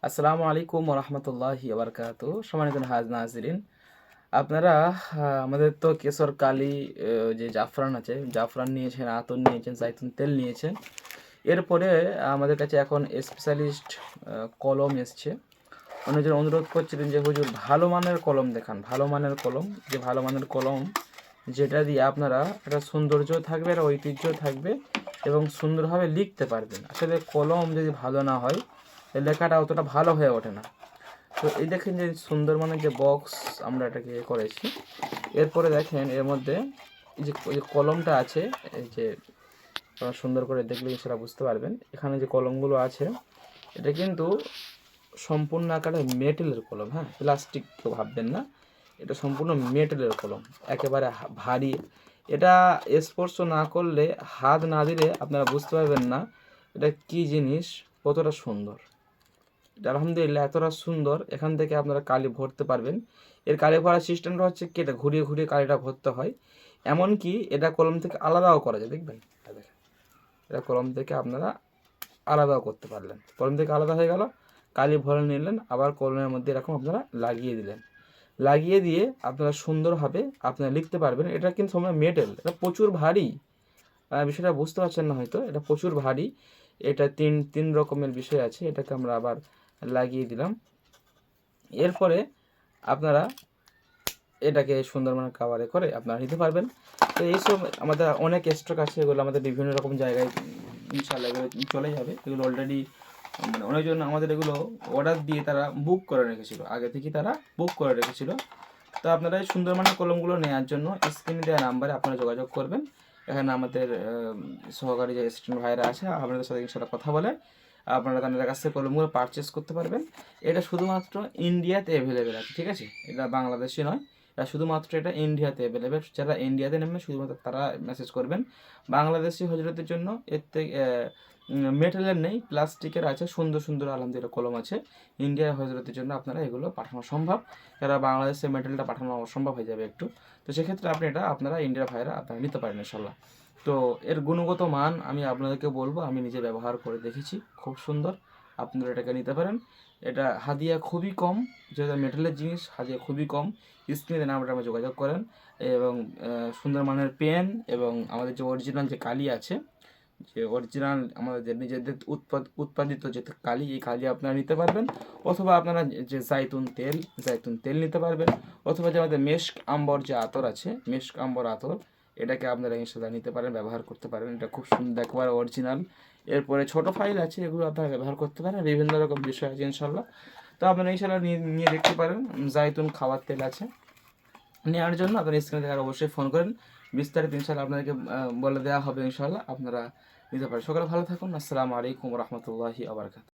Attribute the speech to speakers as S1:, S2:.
S1: আসসালামু আলাইকুম রহমতুল্লাহি বারকাতু। সম্মানিত নাজরিন, আপনারা আমাদের তো কেশর কালি, যে জাফরান আছে, জাফরান নিয়েছেন, আতর নিয়েছেন, জাইতুন তেল নিয়েছেন। এরপরে আমাদের কাছে এখন স্পেশালিস্ট কলম এসছে। অনেকজন অনুরোধ করছিলেন যে হুজুর ভালো মানের কলম দেখান, ভালো মানের কলম, যে ভালো মানের কলম যেটা দিয়ে আপনারা একটা সৌন্দর্য থাকবে, একটা ঐতিহ্য থাকবে এবং সুন্দরভাবে লিখতে পারবেন। আসলে কলম যদি ভালো না হয় লেখাটা অতটা ভালো হয়ে ওঠে না। তো এই দেখেন যে সুন্দর মানের যে বক্স আমরা এটাকে করেছি। এরপরে দেখেন এর মধ্যে এই যে কলমটা আছে, এই যে আপনারা সুন্দর করে দেখলে সেটা বুঝতে পারবেন। এখানে যে কলমগুলো আছে এটা কিন্তু সম্পূর্ণ আকারে মেটেলের কলম, হ্যাঁ, প্লাস্টিক কেউ ভাববেন না, এটা সম্পূর্ণ মেটেলের কলম, একেবারে ভারী। এটা স্পর্শ না করলে, হাত না দিলে আপনারা বুঝতে পারবেন না এটা কি জিনিস, কতটা সুন্দর। এটা আলহামদুলিল্লাহ এতটা সুন্দর, এখান থেকে আপনারা কালি ভরতে পারবেন। এর কালি ভরার সিস্টেমটা হচ্ছে কি, এটা ঘুরিয়ে ঘুরিয়ে কালিটা ভরতে হয়। এমনকি এটা কলম থেকে আলাদাও করা যায়, দেখবেন। দেখেন, এটা কলম থেকে আপনারা আলাদাও করতে পারলেন। কলম থেকে আলাদা হয়ে গেল, কালি ভরে নিলেন, আবার কলমের মধ্যে এরকম আপনারা লাগিয়ে দিলেন। লাগিয়ে দিয়ে আপনারা সুন্দরভাবে আপনারা লিখতে পারবেন। এটা কিন্তু সম্পূর্ণ মেটেল, এটা প্রচুর ভারী। বিষয়টা বুঝতে পারছেন না হয়তো, এটা প্রচুর ভারী। এটা তিন রকমের বিষয় আছে। এটাকে আমরা আবার লাগিয়ে দিলাম। এরপরে আপনারা এটাকে সুন্দর মানে কাভারে করে আপনারা নিতে পারবেন। তো এইসব আমাদের অনেক স্টক আছে, এগুলো আমাদের বিভিন্ন রকম জায়গায় ইনশাআল্লাহ এগুলো চলে যাবে। এগুলো অলরেডি মানে অনেকজন আমাদের এগুলো অর্ডার দিয়ে তারা বুক করে রেখেছিল, আগে থেকেই তারা বুক করে রেখেছিল। তো আপনারা এই সুন্দর মানের কলমগুলো নেওয়ার জন্য স্ক্রিনে দেওয়া নাম্বারে আপনারা যোগাযোগ করবেন। এখানে আমাদের সহকারী যে স্টুডেন্ট ভাইরা আছে আপনাদের সাথে ইনশাআল্লাহ কথা বলে আপনারা তাদের কাছ থেকে কলমগুলো পারচেস করতে পারবেন। এটা শুধুমাত্র ইন্ডিয়াতে অ্যাভেলেবেল আছে, ঠিক আছে, এটা বাংলাদেশে নয়। এটা শুধুমাত্র এটা ইন্ডিয়াতে অ্যাভেলেবেল। যারা ইন্ডিয়াতে নেবেন শুধুমাত্র তারা মেসেজ করবেন। বাংলাদেশি হজরতের জন্য এর থেকে মেটালের নেই, প্লাস্টিকের আছে, সুন্দর সুন্দর আলহামদুলিল্লাহ কলম আছে। ইন্ডিয়ার হজরতের জন্য আপনারা এগুলো পাঠানো সম্ভব, যারা বাংলাদেশে মেটেরিয়ালটা পাঠানো অসম্ভব হয়ে যাবে একটু। তো সেক্ষেত্রে আপনি এটা আপনারা ইন্ডিয়ার ভাইরা আপনারা নিতে পারেন ইনশাল্লাহ। তো এর গুণগত মান আমি আপনাদেরকে বলবো, আমি নিজে ব্যবহার করে দেখেছি, খুব সুন্দর। আপনারা এটাকে নিতে পারেন। এটা হাদিয়া খুবই কম, যেহেতু মেটালের জিনিস, হাদিয়া খুবই কম। স্ক্রিনে নাম্বারে আমরা যোগাযোগ করেন এবং সুন্দর মানের পেন এবং আমাদের যে অরিজিনাল যে কালি আছে, যে অরিজিনাল আমাদের যে নিজেদের উৎপাদিত যে কালি, এই কালি আপনারা নিতে পারবেন। অথবা আপনারা যে জাইতুন তেল নিতে পারবেন। অথবা যে আমাদের মেস্ক আম্বর যে আতর আছে, মেস্ক আম্বর আতর, এটাকে আপনারা ইনশাল্লাহ নিতে পারেন, ব্যবহার করতে পারেন। এটা খুব সুন্দর, একেবারে অরিজিনাল। এরপরে ছোট ফাইল আছে, এগুলো আপনারা ব্যবহার করতে পারেন। বিভিন্ন রকম বিষয় আছে ইনশাল্লাহ। তো আপনারা ইনশাল্লাহ নিয়ে দেখতে পারেন। জাইতুন খাওয়ার তেল আছে, নেওয়ার জন্য আপনারা স্ক্রিনে দেখার অবশ্যই ফোন করেন। বিস্তারিত ইনশাল্লাহ আপনাদেরকে বলে দেওয়া হবে ইনশাল্লাহ, আপনারা নিতে পারেন। সকালে ভালো থাকুন। আসসালামু আলাইকুম রহমতুল্লাহি আবরকাত।